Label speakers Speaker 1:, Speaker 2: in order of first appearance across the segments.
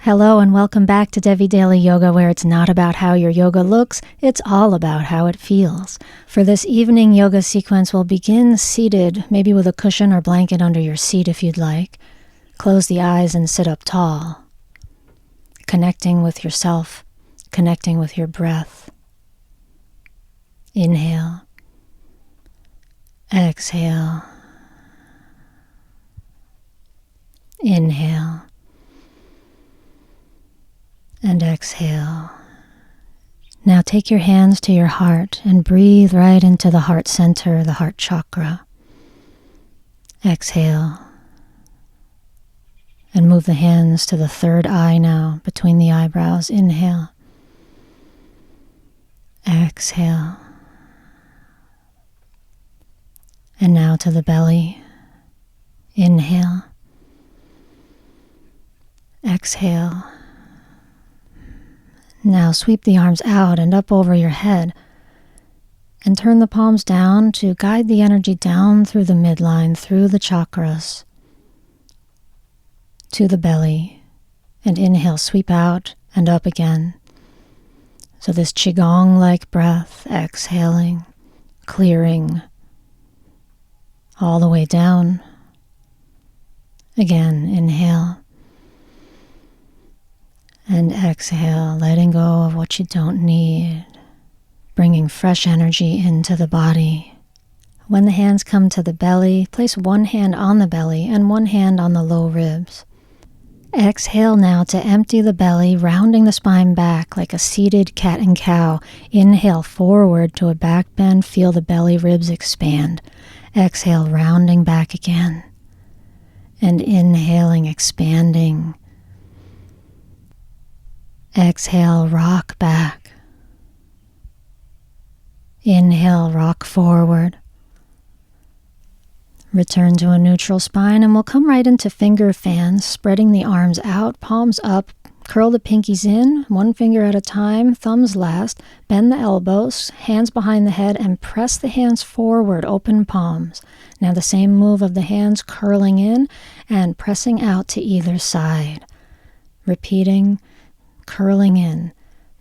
Speaker 1: Hello and welcome back to Devi Daly Yoga, where it's not about how your yoga looks, it's all about how it feels. For this evening yoga sequence, we'll begin seated, maybe with a cushion or blanket under your seat if you'd like. Close the eyes and sit up tall, connecting with yourself, connecting with your breath. Inhale, exhale, inhale, and exhale. Now take your hands to your heart and breathe right into the heart center, the heart chakra. Exhale. And move the hands to the third eye now, between the eyebrows. Inhale. Exhale. And now to the belly. Inhale. Exhale. Now sweep the arms out and up over your head and turn the palms down to guide the energy down through the midline, through the chakras, to the belly. And inhale, sweep out and up again. So this Qigong-like breath, exhaling, clearing, all the way down. Again, inhale. And exhale, letting go of what you don't need, bringing fresh energy into the body. When the hands come to the belly, place one hand on the belly and one hand on the low ribs. Exhale now to empty the belly, rounding the spine back like a seated cat and cow. Inhale forward to a back bend, feel the belly ribs expand. Exhale, rounding back again. And inhaling, expanding. Exhale, rock back. Inhale, rock forward. Return to a neutral spine and we'll come right into finger fans, spreading the arms out, palms up, curl the pinkies in, one finger at a time, thumbs last, bend the elbows, hands behind the head, and press the hands forward, open palms. Now the same move of the hands curling in and pressing out to either side. Repeating, curling in,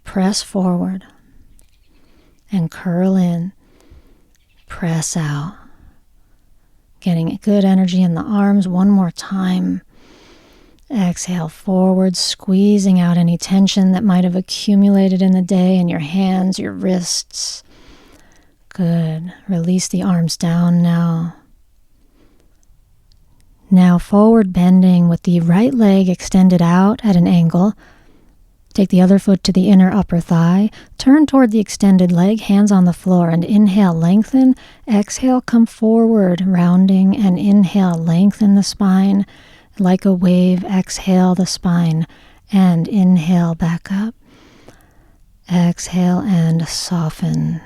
Speaker 1: press forward, and curl in, press out. Getting good energy in the arms one more time. Exhale forward, squeezing out any tension that might have accumulated in the day in your hands, your wrists. Good. Release the arms down now. Now forward bending with the right leg extended out at an angle. Take the other foot to the inner upper thigh. Turn toward the extended leg, hands on the floor, and inhale, lengthen. Exhale, come forward, rounding, and inhale, lengthen the spine. Like a wave, exhale the spine, and inhale back up. Exhale and soften.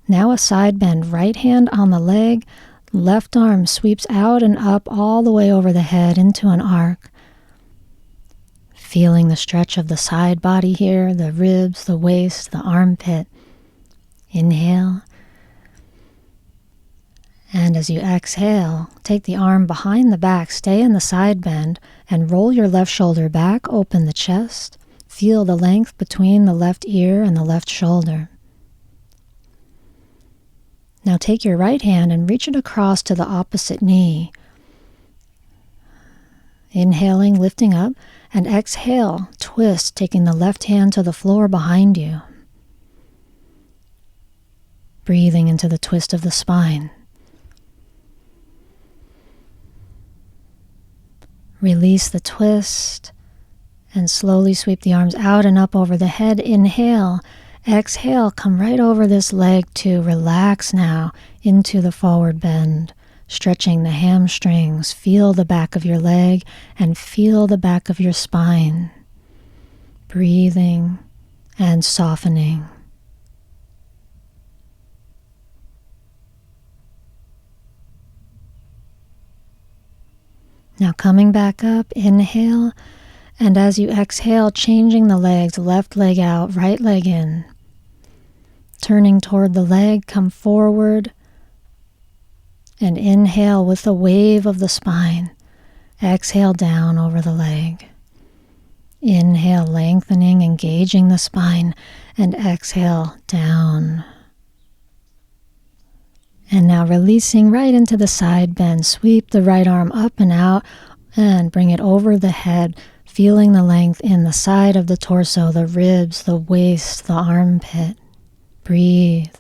Speaker 1: Now a side bend, right hand on the leg, left arm sweeps out and up all the way over the head into an arc. Feeling the stretch of the side body here, the ribs, the waist, the armpit. Inhale. And as you exhale, take the arm behind the back, stay in the side bend, and roll your left shoulder back, open the chest. Feel the length between the left ear and the left shoulder. Now take your right hand and reach it across to the opposite knee. Inhaling, lifting up. And exhale, twist, taking the left hand to the floor behind you. Breathing into the twist of the spine. Release the twist and slowly sweep the arms out and up over the head. Inhale, exhale, come right over this leg to relax now into the forward bend. Stretching the hamstrings, feel the back of your leg and feel the back of your spine. Breathing and softening. Now coming back up, inhale, and as you exhale, changing the legs, left leg out, right leg in. Turning toward the leg, come forward, and inhale with the wave of the spine. Exhale down over the leg. Inhale, lengthening, engaging the spine, and exhale, down. And now releasing right into the side bend. Sweep the right arm up and out and bring it over the head, feeling the length in the side of the torso, the ribs, the waist, the armpit. Breathe.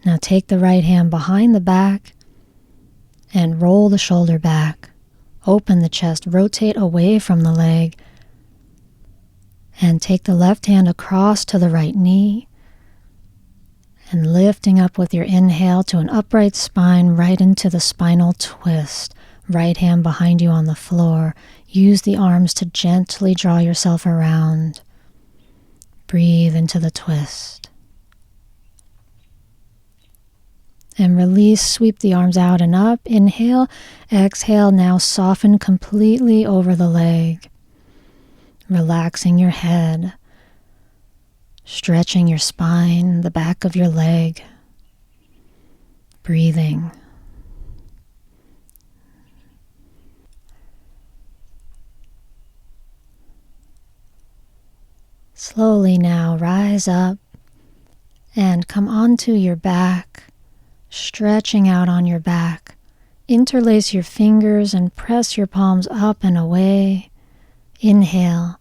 Speaker 1: Now take the right hand behind the back and roll the shoulder back. Open the chest, rotate away from the leg, and take the left hand across to the right knee, and lifting up with your inhale to an upright spine right into the spinal twist. Right hand behind you on the floor. Use the arms to gently draw yourself around. Breathe into the twist. And release, sweep the arms out and up. Inhale, exhale, now soften completely over the leg. Relaxing your head, stretching your spine, the back of your leg. Breathing. Slowly now rise up and come onto your back, stretching out on your back. Interlace your fingers and press your palms up and away. Inhale.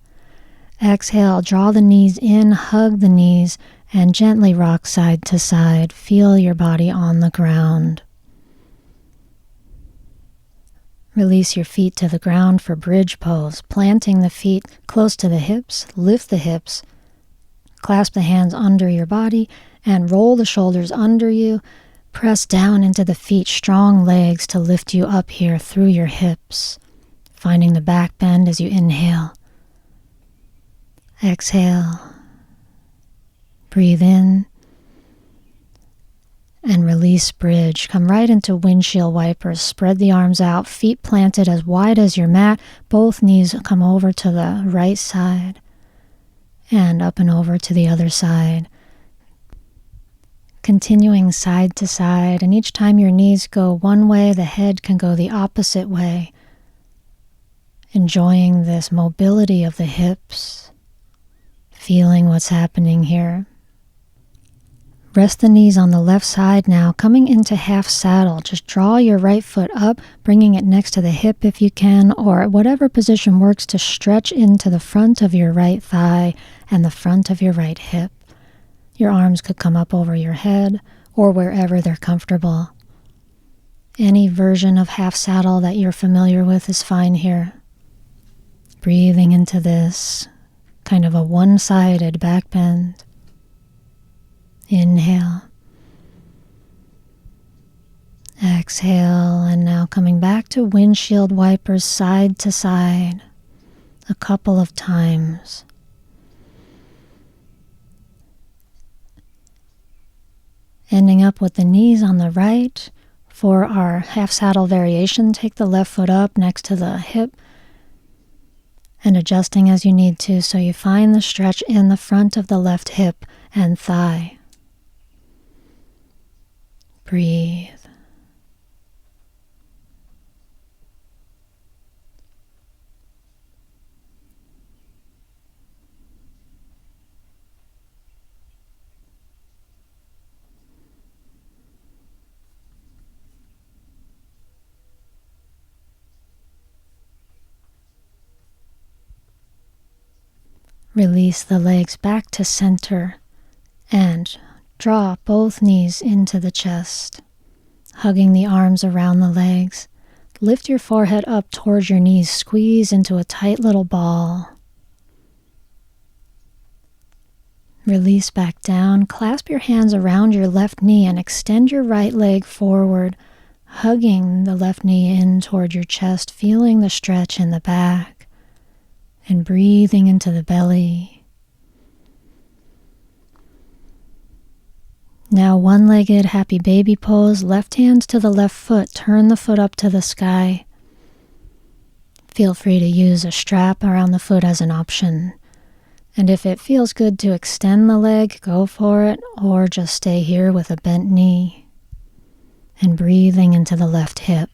Speaker 1: Exhale, draw the knees in, hug the knees, and gently rock side to side. Feel your body on the ground. Release your feet to the ground for bridge pose, planting the feet close to the hips. Lift the hips, clasp the hands under your body, and roll the shoulders under you. Press down into the feet, strong legs to lift you up here through your hips, finding the back bend as you inhale. Exhale. Breathe in and release bridge. Come right into windshield wipers. Spread the arms out, feet planted as wide as your mat. Both knees come over to the right side and up and over to the other side. Continuing side to side, and each time your knees go one way, the head can go the opposite way. Enjoying this mobility of the hips, feeling what's happening here. Rest the knees on the left side now, coming into half saddle. Just draw your right foot up, bringing it next to the hip if you can, or whatever position works to stretch into the front of your right thigh and the front of your right hip. Your arms could come up over your head or wherever they're comfortable. Any version of half saddle that you're familiar with is fine here. Breathing into this kind of a one-sided back bend. Inhale. Exhale, and now coming back to windshield wipers side to side a couple of times. Ending up with the knees on the right. For our half saddle variation, take the left foot up next to the hip and adjusting as you need to so you find the stretch in the front of the left hip and thigh. Breathe. Release the legs back to center and draw both knees into the chest, hugging the arms around the legs. Lift your forehead up towards your knees, squeeze into a tight little ball. Release back down, clasp your hands around your left knee and extend your right leg forward, hugging the left knee in toward your chest, feeling the stretch in the back. And breathing into the belly. Now one-legged happy baby pose, left hand to the left foot, turn the foot up to the sky. Feel free to use a strap around the foot as an option. And if it feels good to extend the leg, go for it, or just stay here with a bent knee. And breathing into the left hip.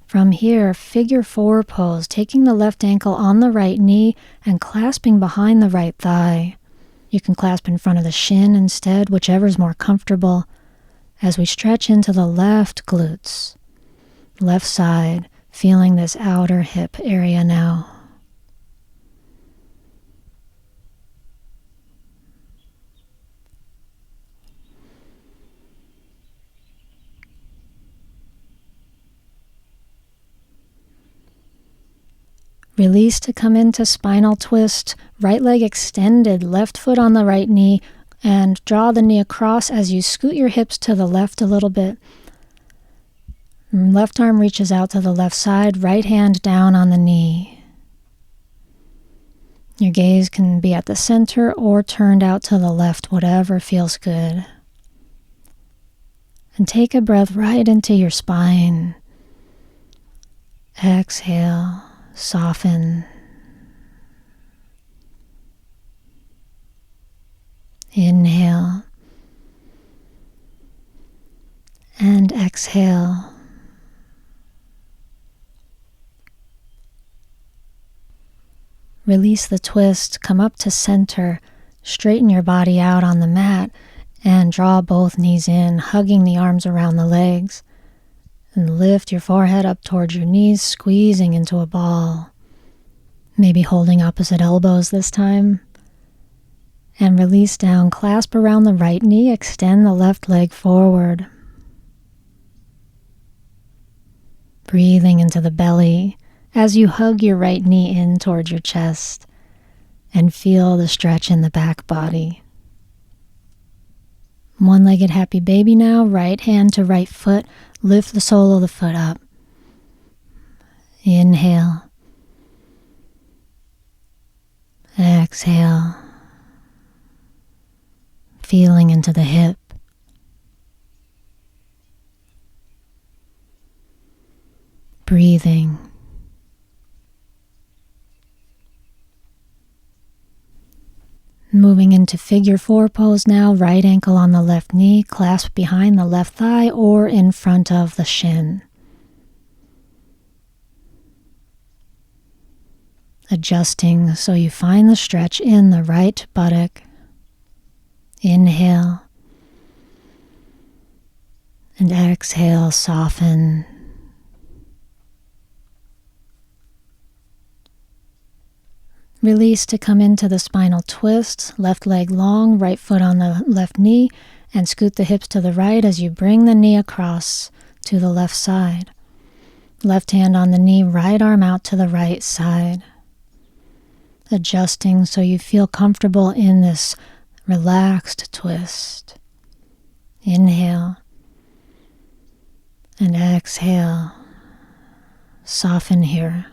Speaker 1: From here, figure four pose, taking the left ankle on the right knee and clasping behind the right thigh. You can clasp in front of the shin instead, whichever is more comfortable, as we stretch into the left glutes, left side, feeling this outer hip area now. Release to come into spinal twist, right leg extended, left foot on the right knee, and draw the knee across as you scoot your hips to the left a little bit. Left arm reaches out to the left side, right hand down on the knee. Your gaze can be at the center or turned out to the left, whatever feels good. And take a breath right into your spine. Exhale. Soften. Inhale. And exhale. Release the twist, come up to center, straighten your body out on the mat, and draw both knees in, hugging the arms around the legs. And lift your forehead up towards your knees, squeezing into a ball. Maybe holding opposite elbows this time. And release down, clasp around the right knee, extend the left leg forward. Breathing into the belly as you hug your right knee in towards your chest and feel the stretch in the back body. One-legged happy baby now, right hand to right foot. Lift the sole of the foot up. Inhale. Exhale. Feeling into the hip. Breathing. Moving into figure four pose now, right ankle on the left knee, clasp behind the left thigh or in front of the shin. Adjusting so you find the stretch in the right buttock. Inhale. And exhale, soften. Release to come into the spinal twist, left leg long, right foot on the left knee, and scoot the hips to the right as you bring the knee across to the left side. Left hand on the knee, right arm out to the right side. Adjusting so you feel comfortable in this relaxed twist. Inhale and exhale. Soften here.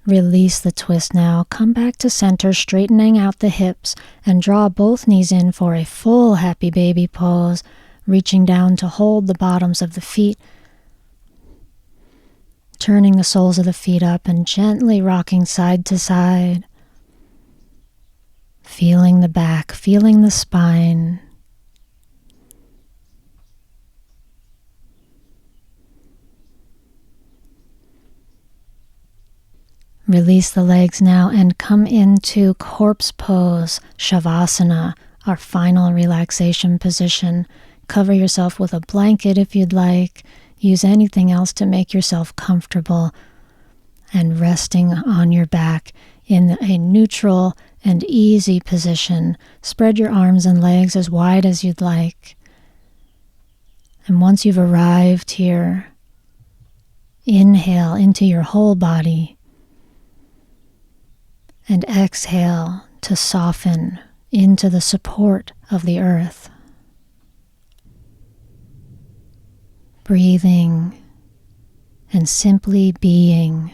Speaker 1: Release the twist now. Come back to center, straightening out the hips, and draw both knees in for a full happy baby pose, reaching down to hold the bottoms of the feet, turning the soles of the feet up and gently rocking side to side, feeling the back, feeling the spine. Release the legs now and come into corpse pose, Shavasana, our final relaxation position. Cover yourself with a blanket if you'd like. Use anything else to make yourself comfortable. And resting on your back in a neutral and easy position. Spread your arms and legs as wide as you'd like. And once you've arrived here, inhale into your whole body. And exhale to soften into the support of the earth. Breathing and simply being.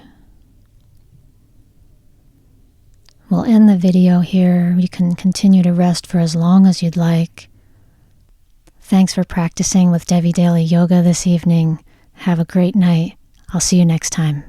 Speaker 1: We'll end the video here. You can continue to rest for as long as you'd like. Thanks for practicing with Devi Daly Yoga this evening. Have a great night. I'll see you next time.